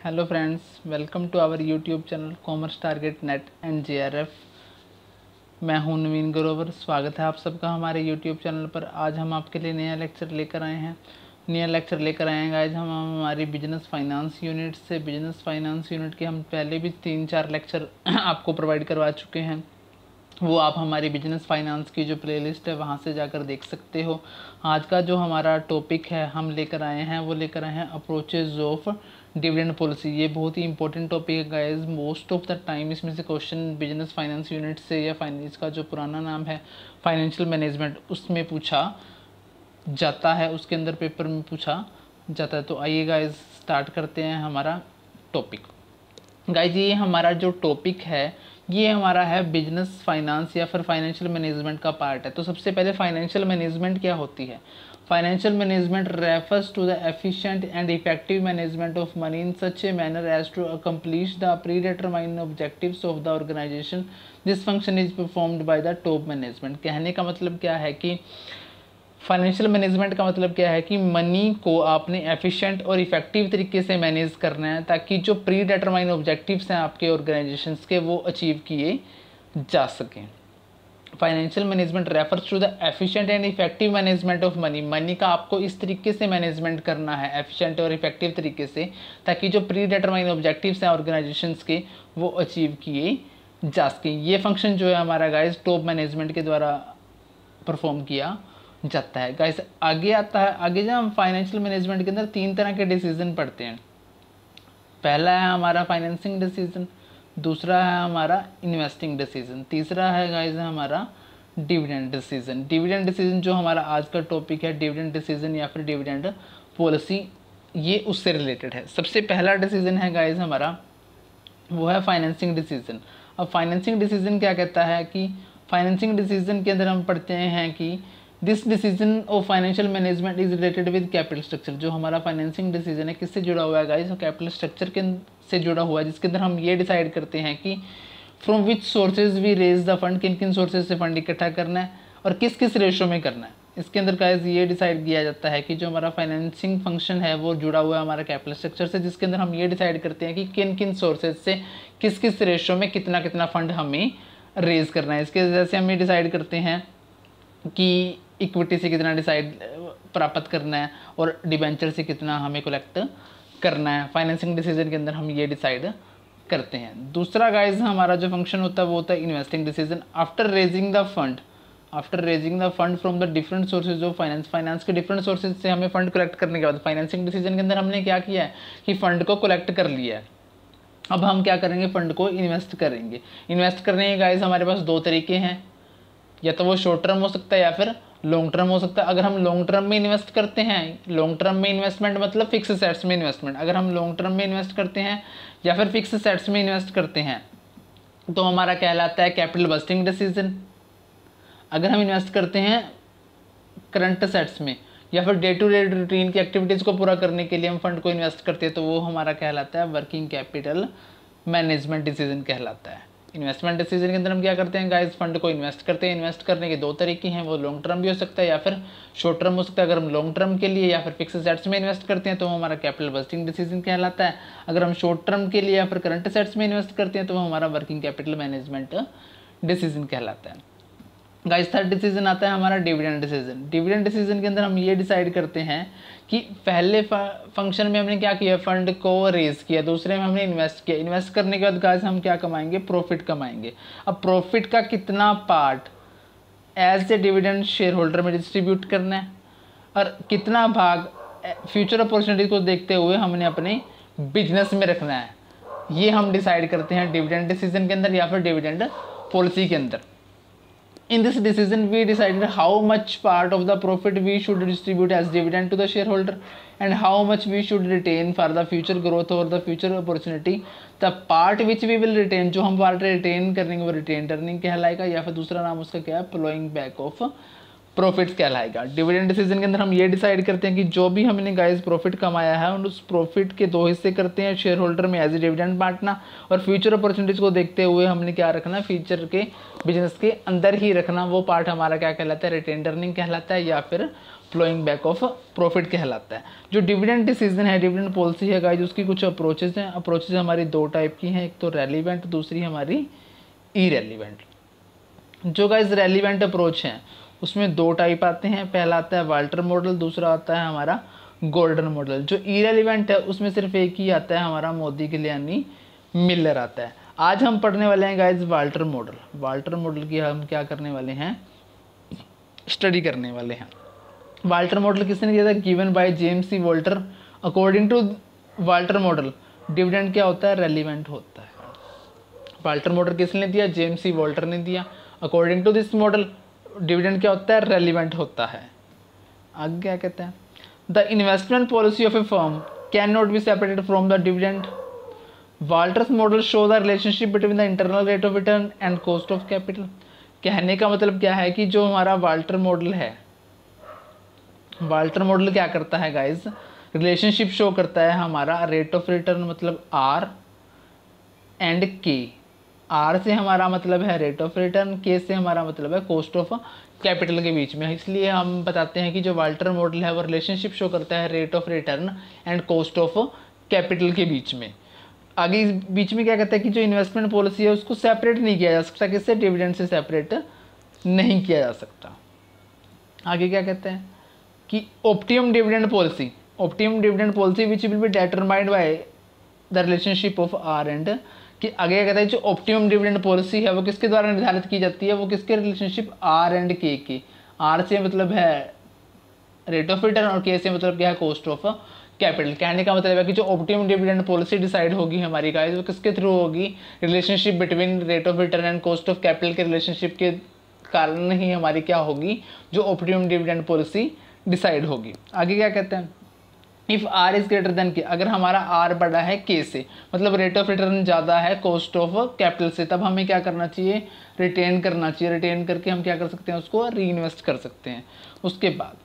Hello friends, welcome to our YouTube channel commerce target NET and JRF. मैं हूं नवीन ग्रोवर। स्वागत है आप सबका हमारे यूट्यूब चैनल पर। आज हम आपके लिए नया लेक्चर लेकर आए हैं। आज हम हमारी बिजनेस फाइनेंस यूनिट से। बिजनेस फाइनेंस यूनिट के हम पहले भी 3-4 लेक्चर आपको प्रोवाइड करवा चुके हैं। वो आप हमारी बिजनेस फाइनेंस की जो प्लेलिस्ट है वहाँ से जाकर देख सकते हो। आज का जो हमारा टॉपिक है हम लेकर आए हैं अप्रोचेज ऑफ डिविडेंड पॉलिसी। ये बहुत ही इंपॉर्टेंट टॉपिक है guys. Most of the time इसमें से क्वेश्चन बिजनेस फाइनेंस यूनिट से या फाइनेंस का जो पुराना नाम है फाइनेंशियल मैनेजमेंट, उसमें पूछा जाता है, उसके अंदर पेपर में पूछा जाता है। तो आइए गाइस स्टार्ट करते हैं हमारा टॉपिक। गाइस ये हमारा जो टॉपिक है ये हमारा है बिजनेस फाइनेंस या फिर फाइनेंशियल मैनेजमेंट का पार्ट है। तो सबसे पहले फाइनेंशियल मैनेजमेंट क्या होती है? Financial management refers to the efficient and effective management of money in such a manner as to accomplish the predetermined objectives of the organisation. This function is performed by the top management. कहने का मतलब क्या है कि financial management का मतलब क्या है कि मनी को आपने एफिशिएंट और इफेक्टिव तरीके से मैनेज करना है ताकि जो प्री डिटरमाइन ऑब्जेक्टिव्स हैं आपके ऑर्गेनाइजेशंस के वो अचीव किए जा सकें। Financial management refers to the efficient and effective management of money. Money का आपको इस तरीके से मैनेजमेंट करना है एफिशिएंट और इफेक्टिव तरीके से ताकि जो प्री डिटरमाइन ऑब्जेक्टिव्स हैं ऑर्गेनाइजेशंस के वो अचीव किए जा सकें। ये फंक्शन जो है हमारा गाइस टॉप मैनेजमेंट के द्वारा परफॉर्म किया जाता है। गाइस आगे आता है, आगे जब हम फाइनेंशियल मैनेजमेंट के अंदर 3 तरह के डिसीजन पढ़ते हैं। पहला है हमारा फाइनेंसिंग डिसीजन, दूसरा है हमारा इन्वेस्टिंग डिसीजन, तीसरा है गाइस हमारा डिविडेंड डिसीजन। डिविडेंड डिसीजन जो हमारा आज का टॉपिक है, डिविडेंड डिसीजन या फिर डिविडेंड पॉलिसी, ये उससे रिलेटेड है। सबसे पहला डिसीजन है गाइस हमारा, वो है फाइनेंसिंग डिसीजन। अब फाइनेंसिंग डिसीजन क्या कहता है कि फाइनेंसिंग डिसीजन के अंदर हम पढ़ते हैं कि this decision of financial management is related with capital structure. जो हमारा फाइनेंसिंग डिसीजन है किससे जुड़ा हुआ है गाइस? कैपिटल स्ट्रक्चर के से जुड़ा हुआ है, जिसके अंदर हम ये डिसाइड करते हैं कि from which sources we raise the fund, किन किन सोर्सेज से फंड इकट्ठा करना है और किस किस रेशो में करना है। इसके अंदर गाइस ये डिसाइड किया जाता है कि जो हमारा फाइनेंसिंग फंक्शन है वो जुड़ा हुआ है हमारा कैपिटल स्ट्रक्चर से, जिसके अंदर हम ये डिसाइड करते हैं कि किन किन सोर्सेज से किस किस रेशो में कितना कितना फंड हमें रेज करना है। इसके वजह से हम ये डिसाइड करते हैं कि इक्विटी से कितना डिसाइड प्राप्त करना है और डिबेंचर से कितना हमें कलेक्ट करना है। फाइनेंसिंग डिसीजन के अंदर हम ये डिसाइड करते हैं। दूसरा गाइस हमारा जो फंक्शन होता है वो होता है investing decision. After raising the fund from the different sources of finance, finance के डिफरेंट सोर्सेज से हमें फंड कलेक्ट करने के बाद फाइनेंसिंग डिसीजन के अंदर हमने क्या किया है कि फंड को कलेक्ट कर लिया है। अब हम क्या करेंगे? फंड को इन्वेस्ट करेंगे। इन्वेस्ट करने के गाइस हमारे पास 2 तरीके हैं, या तो वो शॉर्ट टर्म हो सकता है या फिर लॉन्ग टर्म हो सकता है। अगर हम लॉन्ग टर्म में इन्वेस्ट करते हैं, लॉन्ग टर्म में इन्वेस्टमेंट मतलब फिक्स सेट्स में इन्वेस्टमेंट, अगर हम लॉन्ग टर्म में इन्वेस्ट करते हैं या फिर फिक्स सेट्स में इन्वेस्ट करते हैं तो हमारा कहलाता है कैपिटल बस्टिंग डिसीजन। अगर हम इन्वेस्ट करते हैं करंट सेट्स में या फिर डे टू डे रूटीन की एक्टिविटीज़ को पूरा करने के लिए हम फंड को इन्वेस्ट करते हैं तो वो हमारा कहलाता है वर्किंग कैपिटल मैनेजमेंट डिसीजन कहलाता है। इन्वेस्टमेंट डिसीजन के अंदर हम क्या करते हैं गाइस? फंड को इन्वेस्ट करते हैं। इन्वेस्ट करने के 2 तरीके हैं, वो लॉन्ग टर्म भी हो सकता है या फिर शॉर्ट टर्म हो सकता है। अगर हम लॉन्ग टर्म के लिए या फिर फिक्स सेट्स में इन्वेस्ट करते हैं तो वो हमारा कैपिटल बस्टिंग डिसीजन कहलाता है। अगर हम शॉर्ट टर्म के लिए या फिर करंट सेट्स में इन्वेस्ट करते हैं तो वो हमारा वर्किंग कैपिटल मैनेजमेंट डिसीजन कहलाता है। गाइस थर्ड डिसीजन आता है हमारा डिविडेंड डिसीजन। डिविडेंड डिसीजन के अंदर हम ये डिसाइड करते हैं कि पहले फंक्शन में हमने क्या किया? फंड को रेज किया। दूसरे में हमने इन्वेस्ट किया। इन्वेस्ट करने के बाद गाइस हम क्या कमाएंगे? प्रॉफिट कमाएंगे। अब प्रॉफिट का कितना part as a dividend shareholder में डिस्ट्रीब्यूट करना है और कितना भाग फ्यूचर अपॉर्चुनिटी को देखते हुए हमने अपने बिजनेस में रखना है, ये हम डिसाइड करते हैं डिविडेंड डिसीजन के अंदर या फिर डिविडेंड पॉलिसी के अंदर। In this decision, we decided how much part of the profit we should distribute as dividend to the shareholder and how much we should retain for the future growth or the future opportunity. The part which we will retain, जो हम part retain करेंगे वो retained earning कहलाएगा या फिर दूसरा नाम उसका क्या है? Plowing back of प्रॉफिट्स कहलाएगा। डिविडेंड डिसीजन के अंदर हम ये डिसाइड करते हैं कि जो भी हमने गाइस प्रॉफिट कमाया है उस प्रॉफिट के 2 हिस्से करते हैं शेयर होल्डर में एज ए डिविडेंड बांटना और फ्यूचर अपॉर्चुनिटीज़ को देखते हुए हमने क्या रखना? फ्यूचर के बिजनेस के अंदर ही रखना। वो पार्ट हमारा क्या कहलाता है? रिटेन्ड अर्निंग कहलाता है या फिर फ्लोइंग बैक ऑफ प्रॉफिट कहलाता है। जो डिविडेंड डिसीजन है, डिविडेंड पॉलिसी है गाइज, उसकी कुछ अप्रोचेज हैं। अप्रोचेज हमारी दो टाइप की हैं, एक तो रेलिवेंट, दूसरी हमारी इरेलीवेंट। जो गाइज रेलिवेंट अप्रोच है उसमें दो टाइप आते हैं, पहला आता है वाल्टर मॉडल, दूसरा आता है हमारा गोल्डन मॉडल। जो इरेलीवेंट है उसमें सिर्फ एक ही आता है, हमारा मोदी गिलियानी मिलर आता है। आज हम पढ़ने वाले हैं guys Walter model. Walter model की हम क्या करने वाले हैं, स्टडी करने वाले हैं। वाल्टर मॉडल किसने दिया था, given by James C Walter. According to Walter model dividend क्या होता है, रेलिवेंट होता है। वाल्टर मॉडल किसने दिया, जेम्स सी वाल्टर ने दिया। According to this model dividend क्या होता है, रेलिवेंट होता है। आगे क्या कहते हैं, the investment policy of A firm can not be separated from the dividend. Walters model show the relationship between the internal rate of return and cost of capital. कहने का मतलब क्या है कि जो हमारा वाल्टर मॉडल है, वाल्टर मॉडल क्या करता है गाइज, रिलेशनशिप शो करता है हमारा रेट ऑफ रिटर्न मतलब आर एंड के। आर से हमारा मतलब है रेट ऑफ रिटर्न, के से हमारा मतलब है कॉस्ट ऑफ कैपिटल के बीच में। इसलिए हम बताते हैं कि जो वाल्टर मॉडल है वो रिलेशनशिप शो करता है rate of return and cost of capital के बीच में। आगे इस बीच में क्या कहता है कि जो इन्वेस्टमेंट पॉलिसी है उसको सेपरेट नहीं किया जा सकता, किससे, डिविडेंड से सेपरेट नहीं किया जा सकता। आगे क्या कहते हैं कि optimum dividend policy, optimum dividend policy which will be determined by the relationship of R and, कि आगे क्या कहता है जो ऑप्टिमम डिविडेंड पॉलिसी है वो किसके द्वारा निर्धारित की जाती है, वो किसके रिलेशनशिप आर एंड के की। आर से मतलब है रेट ऑफ रिटर्न और के से मतलब क्या है, कॉस्ट ऑफ कैपिटल। कहने का मतलब है कि जो ऑप्टिमम डिविडेंड पॉलिसी डिसाइड होगी हमारी गाइस वो किसके थ्रू होगी, relationship between rate of return and cost of capital के रिलेशनशिप के कारण ही हमारी क्या होगी, जो ऑप्टिमम डिविडेंड पॉलिसी डिसाइड होगी। आगे क्या कहते हैं, if R is greater than K, अगर हमारा आर बड़ा है के से, मतलब रेट ऑफ रिटर्न ज़्यादा है कॉस्ट ऑफ कैपिटल से, तब हमें क्या करना चाहिए, रिटेन करना चाहिए। रिटेन करके हम क्या कर सकते हैं, उसको री इन्वेस्ट कर सकते हैं। उसके बाद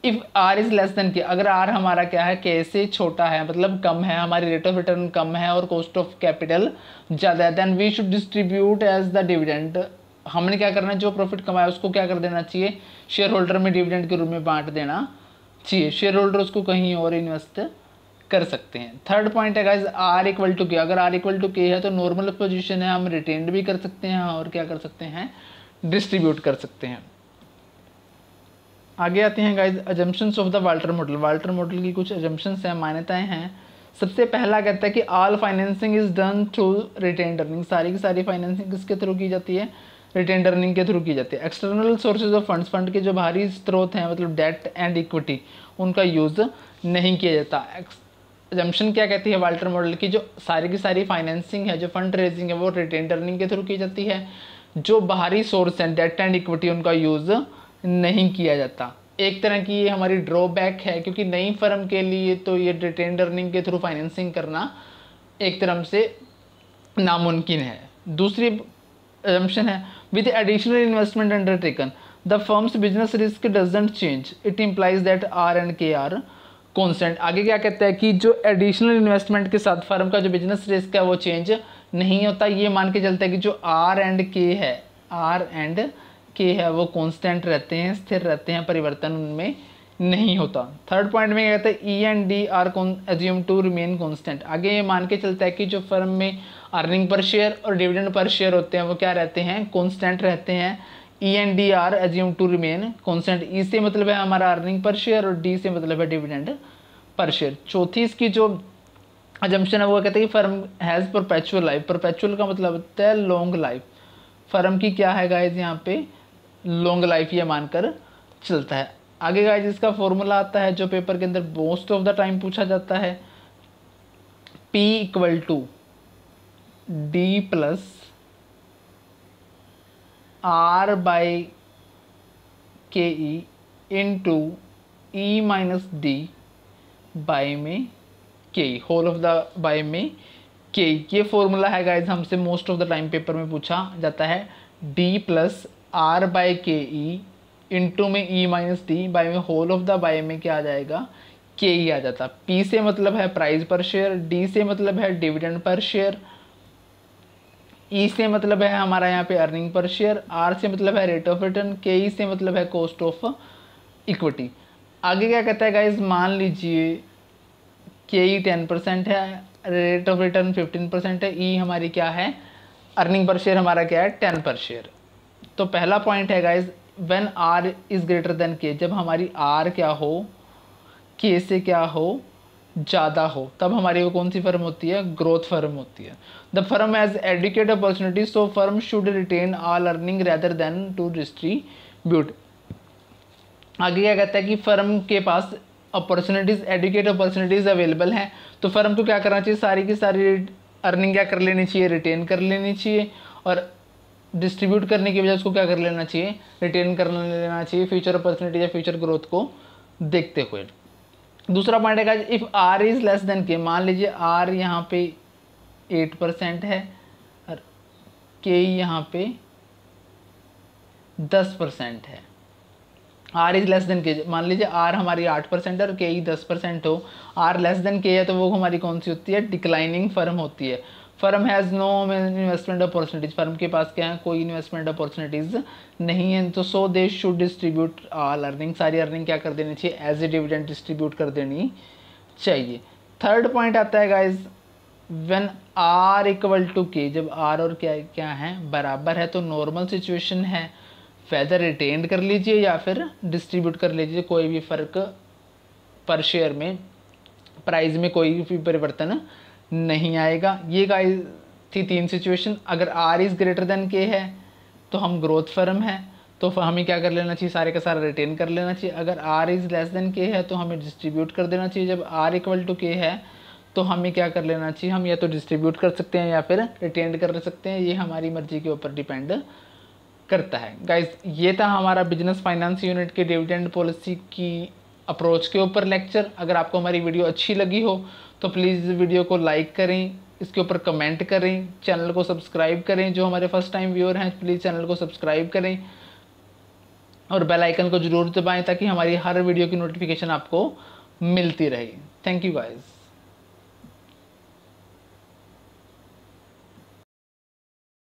if R is less than K, अगर आर हमारा क्या है, के से छोटा है मतलब कम है, हमारी रेट ऑफ रिटर्न कम है और कॉस्ट ऑफ कैपिटल ज़्यादा है, then we should distribute as the dividend. हमने क्या करना है, जो प्रॉफिट कमाया उसको क्या कर देना चाहिए, शेयर होल्डर में डिविडेंड के रूप में बांट देना चाहिए। शेयर होल्डर उसको कहीं और इन्वेस्ट कर सकते हैं। थर्ड पॉइंट है गाइज आर इक्वल टू के, अगर आर इक्वल टू के है तो नॉर्मल पोजीशन है, हम रिटेन भी कर सकते हैं और क्या कर सकते हैं, डिस्ट्रीब्यूट कर सकते हैं। आगे आते हैं guys assumptions of the Walter model. Walter model की कुछ अजम्पशंस हैं, मान्यताएं हैं। सबसे पहला कहता है कि all financing is done through retained earning, सारी की सारी फाइनेंसिंग किसके थ्रू की जाती है, रिटेन्ड अर्निंग के थ्रू की जाती है। External sources of funds, fund के जो बाहरी स्रोत हैं मतलब डेट एंड इक्विटी, उनका यूज़ नहीं किया जाता। अजम्पशन क्या कहती है वाल्टर मॉडल की, जो सारी की सारी फाइनेंसिंग है, जो फंड रेजिंग है वो रिटेन्ड अर्निंग के थ्रू की जाती है। जो बाहरी सोर्स हैं डेट एंड इक्विटी, उनका यूज़ नहीं किया जाता। एक तरह की ये हमारी ड्रॉबैक है, क्योंकि नई फर्म के लिए तो ये रिटेन्ड अर्निंग के थ्रू फाइनेंसिंग करना एक तरह से नामुमकिन है। दूसरी assumption है with additional investment undertaken the firm's business risk doesn't change, it implies that R and K are constant। आगे क्या कहता है कि जो एडिशनल इन्वेस्टमेंट के साथ फर्म का जो बिजनेस रिस्क है वो चेंज नहीं होता, ये मान के चलता है कि जो R and K है, R and K है वो कांस्टेंट रहते हैं, स्थिर रहते हैं, परिवर्तन उनमें नहीं होता। थर्ड पॉइंट में क्या कहता है E and D are assume to remain constant. आगे ये मान के चलता है कि जो फर्म में अर्निंग पर शेयर और डिविडेंड पर शेयर होते हैं वो क्या रहते हैं, कांस्टेंट रहते हैं। E and D are assume to remain constant. E से मतलब है हमारा अर्निंग पर शेयर और डी से मतलब है डिविडेंड पर शेयर। चौथी इसकी जो अजम्पशन है वो कहते हैं कि firm has perpetual life. Perpetual का मतलब होता है लॉन्ग लाइफ। फर्म की क्या है गाइज यहाँ पे, लॉन्ग लाइफ ये मानकर चलता है। आगे गाइज इसका फॉर्मूला आता है जो पेपर के अंदर मोस्ट ऑफ द टाइम पूछा जाता है, P equal to D plus R by K E into E minus D by में K E, whole of the by में के ई। ये फॉर्मूला है गाइज हमसे most of the time paper में पूछा जाता है। D plus R by K E into में ई माइनस डी बाई में होल ऑफ द बाई में क्या आ जाएगा, के ई आ जाता। पी से मतलब है प्राइस पर शेयर, डी से मतलब है डिविडेंड पर शेयर, ई से मतलब है हमारा यहाँ पे अर्निंग पर शेयर, आर से मतलब है रेट ऑफ रिटर्न, के ई से मतलब है कॉस्ट ऑफ इक्विटी। आगे क्या कहता है गाइज, मान लीजिए के ई 10% है, रेट ऑफ रिटर्न 15% है, ई हमारी क्या है, अर्निंग पर शेयर हमारा क्या है 10 पर शेयर। तो पहला पॉइंट है guys, when R is greater than K, जब हमारी आर क्या हो, के से क्या हो, ज़्यादा हो, तब हमारी वो कौन सी फर्म होती है, ग्रोथ फर्म होती है। The firm has adequate opportunity, so firm should retain all earning rather than to distribute. आगे क्या कहता है कि फर्म के पास अपॉर्चुनिटीज़, एडुकेट अपॉर्चुनिटीज़ अवेलेबल हैं, तो फर्म को क्या करना चाहिए, सारी की सारी अर्निंग क्या कर लेनी चाहिए, रिटेन कर लेनी चाहिए, और डिस्ट्रीब्यूट करने की वजह उसको क्या कर लेना चाहिए, रिटेन कर लेना चाहिए, फ्यूचर अपॉर्चुनिटी या फ्यूचर ग्रोथ को देखते हुए। दूसरा पॉइंट है if R is less than K, मान लीजिए आर यहाँ पे 8% है और के यहाँ पे 10% है। Are is less than K, मान लीजिए आर हमारी 8% और के ई 10% हो, आर लेस देन के है तो वो हमारी कौन सी होती है, डिक्लाइनिंग फर्म होती है। Firm has no investment opportunities, firm के पास क्या है, कोई इन्वेस्टमेंट अपॉर्चुनिटीज़ नहीं है, तो so they should distribute all earning, सारी अर्निंग क्या कर देनी चाहिए, एज ए डिविडेंड डिस्ट्रीब्यूट कर देनी चाहिए। थर्ड पॉइंट आता है guys, when R equal to K, जब आर और क्या क्या है बराबर है, तो नॉर्मल सिचुएशन है, फेदर रिटेन कर लीजिए या फिर डिस्ट्रीब्यूट कर लीजिए, कोई भी फ़र्क पर शेयर में, प्राइस में कोई भी परिवर्तन नहीं आएगा। ये गाइस थी 3 सिचुएशन। अगर आर इज़ ग्रेटर देन के है तो हम ग्रोथ फर्म है, तो हमें क्या कर लेना चाहिए, सारे का सारा रिटेन कर लेना चाहिए। अगर आर इज़ लेस देन के है तो हमें डिस्ट्रीब्यूट कर देना चाहिए। जब आर इक्वल टू के है तो हमें क्या कर लेना चाहिए, हम या तो डिस्ट्रीब्यूट कर सकते हैं या फिर रिटेन कर सकते हैं, ये हमारी मर्जी के ऊपर डिपेंड करता है। गाइस ये था हमारा बिजनेस फाइनेंस यूनिट के डिविडेंड पॉलिसी की अप्रोच के ऊपर लेक्चर। अगर आपको हमारी वीडियो अच्छी लगी हो तो प्लीज़ वीडियो को लाइक करें, इसके ऊपर कमेंट करें, चैनल को सब्सक्राइब करें। जो हमारे फर्स्ट टाइम व्यूअर हैं प्लीज़ चैनल को सब्सक्राइब करें और बेल आइकन को ज़रूर दबाएं ताकि हमारी हर वीडियो की नोटिफिकेशन आपको मिलती रहे। Thank you guys.